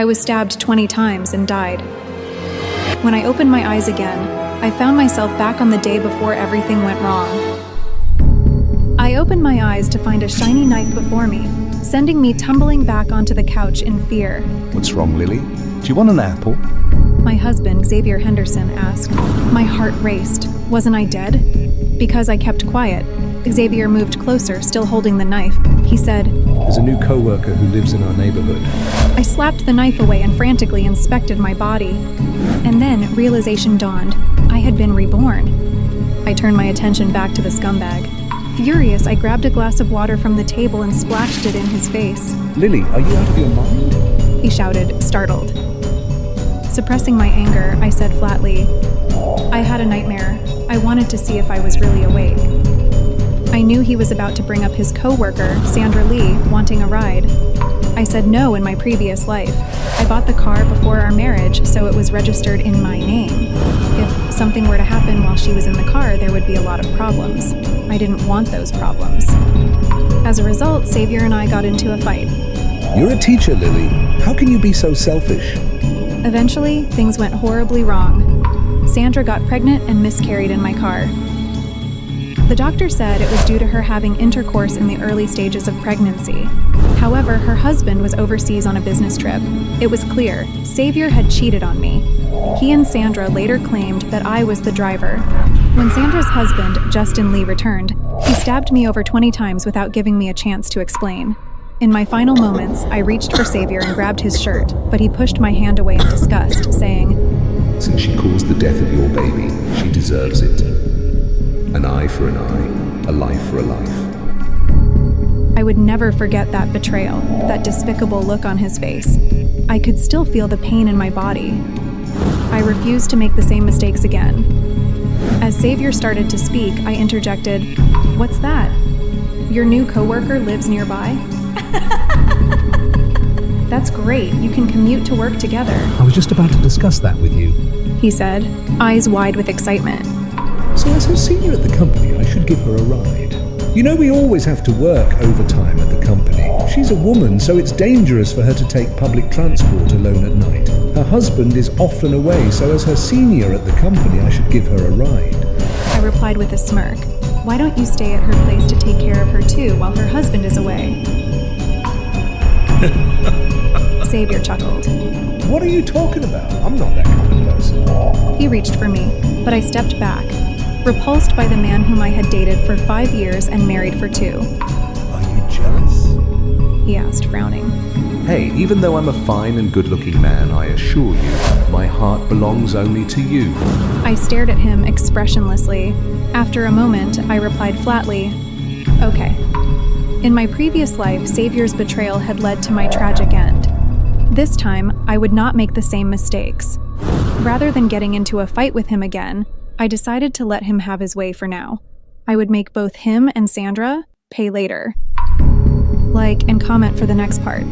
I was stabbed 20 times and died. When I opened my eyes again, I found myself back on the day before everything went wrong. I opened my eyes to find a shiny knife before me, sending me tumbling back onto the couch in fear. What's wrong, Lily? Do you want an apple? My husband, Xavier Henderson, asked. My heart raced. Wasn't I dead? Because I kept quiet, Xavier moved closer, still holding the knife. He said, "There's a new co-worker who lives in our neighborhood." I slapped the knife away and frantically inspected my body. And then realization dawned. I had been reborn. I turned my attention back to the scumbag. Furious, I grabbed a glass of water from the table and splashed it in his face. "Lily, are you out of your mind?" He shouted, startled. Suppressing my anger, I said flatly, I had a nightmare. I wanted to see if I was really awake. I knew he was about to bring up his co-worker, Sandra Lee, wanting a ride. I said no in my previous life. I bought the car before our marriage, so it was registered in my name. If something were to happen while she was in the car, there would be a lot of problems. I didn't want those problems. As a result, Xavier and I got into a fight. "You're a teacher, Lily. How can you be so selfish?" Eventually, things went horribly wrong. Sandra got pregnant and miscarried in my car. The doctor said it was due to her having intercourse in the early stages of pregnancy. However, her husband was overseas on a business trip. It was clear, Xavier had cheated on me. He and Sandra later claimed that I was the driver. When Sandra's husband, Justin Lee, returned, he stabbed me over 20 times without giving me a chance to explain. In my final moments, I reached for Xavier and grabbed his shirt, but he pushed my hand away in disgust, saying, "Since she caused the death of your baby, she deserves it. An eye for an eye, a life for a life." I would never forget that betrayal, that despicable look on his face. I could still feel the pain in my body. I refused to make the same mistakes again. As Xavier started to speak, I interjected, "What's that? Your new coworker lives nearby?" "That's great. You can commute to work together," "I was just about to discuss that with you," he said, eyes wide with excitement. "So as her senior at the company, I should give her a ride. You know, we always have to work overtime at the company. She's a woman, so it's dangerous for her to take public transport alone at night. Her husband is often away, so as her senior at the company, I should give her a ride." I replied with a smirk. "Why don't you stay at her place to take care of her too while her husband is away?" Xavier chuckled. "What are you talking about? I'm not that kind of person." He reached for me, but I stepped back, repulsed by the man whom I had dated for 5 years and married for 2. "Are you jealous?" he asked, frowning. Hey, even though I'm a fine and good-looking man, I assure you, my heart belongs only to you. I stared at him expressionlessly. After a moment, I replied flatly, "Okay." In my previous life, Xavier's betrayal had led to my tragic end. This time, I would not make the same mistakes. Rather than getting into a fight with him again, I decided to let him have his way for now. I would make both him and Sandra pay later. Like and comment for the next part.